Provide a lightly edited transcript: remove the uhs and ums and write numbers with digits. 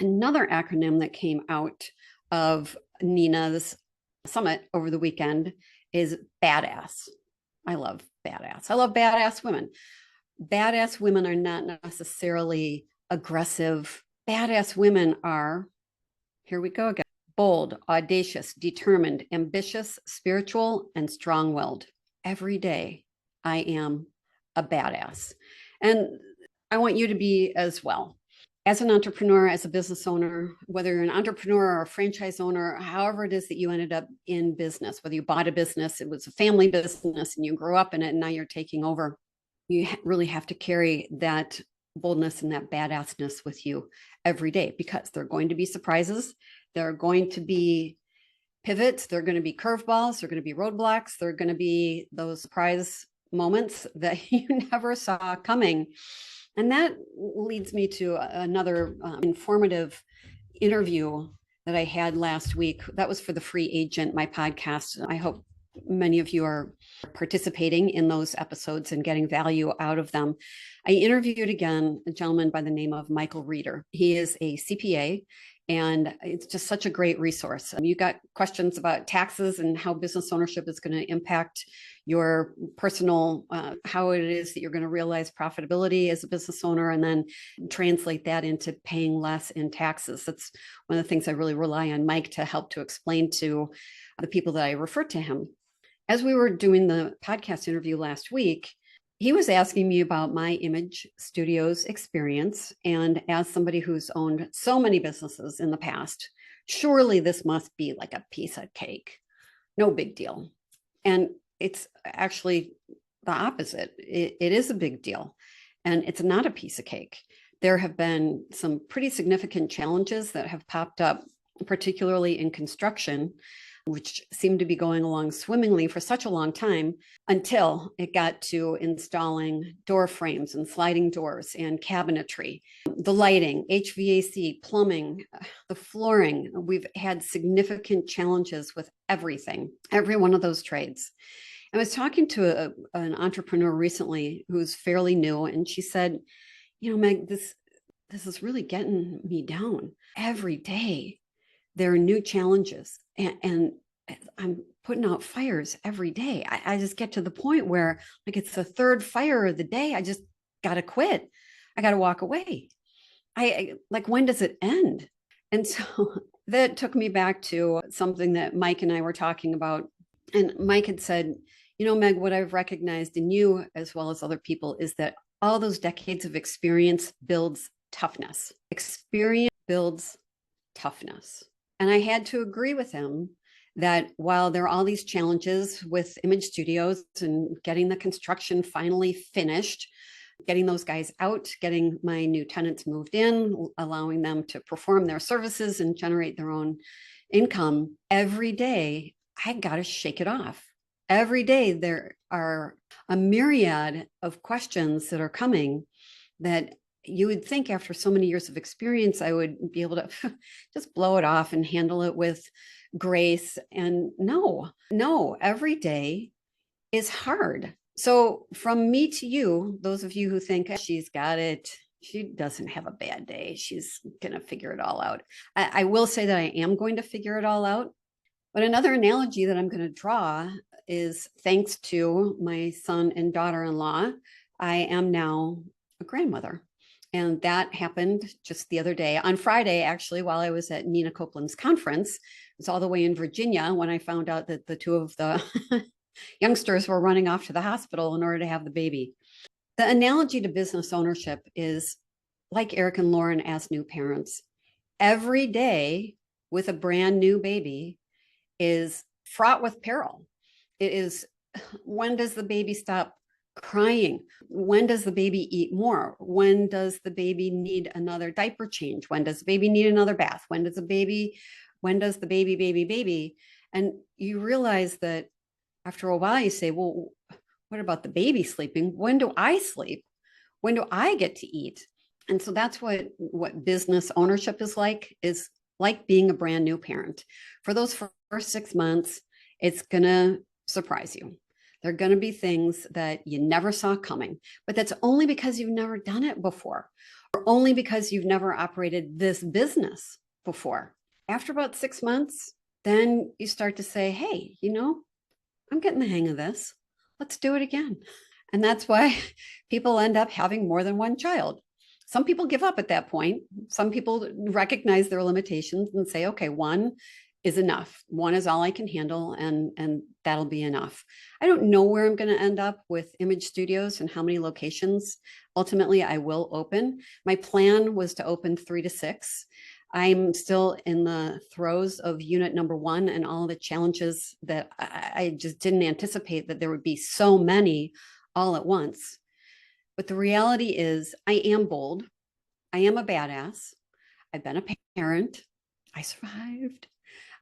Another acronym that came out of Nina's summit over the weekend is badass. I love badass. I love badass women. Badass women are not necessarily aggressive. Badass women are, here we go again, bold, audacious, determined, ambitious, spiritual, and strong-willed. Every day, I am a badass. And I want you to be as well. As an entrepreneur, as a business owner, whether you're an entrepreneur or a franchise owner, however it is that you ended up in business, whether you bought a business, it was a family business and you grew up in it and now you're taking over, you really have to carry that boldness and that badassness with you every day, because there are going to be surprises. There are going to be pivots. There are going to be curveballs. There are going to be roadblocks. There are going to be those surprise moments that you never saw coming. And that leads me to another informative interview that I had last week. That was for the Free Agent, my podcast. I hope many of you are participating in those episodes and getting value out of them. I interviewed again a gentleman by the name of Michael Reeder. He is a CPA, and it's just such a great resource. You got questions about taxes and how business ownership is going to impact your personal, how it is that you're going to realize profitability as a business owner, and then translate that into paying less in taxes. That's one of the things I really rely on Mike to help to explain to the people that I refer to him. As we were doing the podcast interview last week, he was asking me about my image studios experience. And as somebody who's owned so many businesses in the past, surely this must be like a piece of cake. No big deal. And it's actually the opposite. It is a big deal. And it's not a piece of cake. There have been some pretty significant challenges that have popped up, particularly in construction, which seemed to be going along swimmingly for such a long time until it got to installing door frames and sliding doors and cabinetry, the lighting, HVAC, plumbing, the flooring. We've had significant challenges with everything, every one of those trades. I was talking to an entrepreneur recently who's fairly new, and she said, Meg, this is really getting me down. Every day there are new challenges, and I'm putting out fires every day. I just get to the point where, like, it's the third fire of the day. I just got to quit. I got to walk away. I like, when does it end? And so that took me back to something that Mike and I were talking about. And Mike had said, Meg, what I've recognized in you as well as other people is that all those decades of experience builds toughness. Experience builds toughness. And I had to agree with him that while there are all these challenges with image studios and getting the construction finally finished, getting those guys out, getting my new tenants moved in, allowing them to perform their services and generate their own income, every day I got to shake it off. Every day there are a myriad of questions that are coming that you would think after so many years of experience, I would be able to just blow it off and handle it with grace. And no, every day is hard. So from me to you, those of you who think she's got it, she doesn't have a bad day, she's going to figure it all out. I will say that I am going to figure it all out. But another analogy that I'm going to draw is, thanks to my son and daughter-in-law, I am now a grandmother. And that happened just the other day, on Friday, actually, while I was at Nina Copeland's conference. It was all the way in Virginia when I found out that the two of the youngsters were running off to the hospital in order to have the baby. The analogy to business ownership is like Eric and Lauren as new parents. Every day with a brand new baby is fraught with peril. It is, when does the baby stop crying? When does the baby eat more? When does the baby need another diaper change? When does the baby need another bath? When does the baby? And you realize that after a while you say, well, what about the baby sleeping? When do I sleep? When do I get to eat? And so that's what business ownership is like being a brand new parent. For those first 6 months, it's going to surprise you. There are going to be things that you never saw coming, but that's only because you've never done it before, or only because you've never operated this business before. After about 6 months, then you start to say, hey, I'm getting the hang of this. Let's do it again. And that's why people end up having more than one child. Some people give up at that point. Some people recognize their limitations and say, okay, one is enough. One is all I can handle, and that'll be enough. I don't know where I'm going to end up with Image Studios and how many locations ultimately I will open. My plan was to open 3 to 6. I'm still in the throes of unit number 1 and all the challenges that I just didn't anticipate that there would be so many all at once. But the reality is I am bold. I am a badass. I've been a parent. I survived.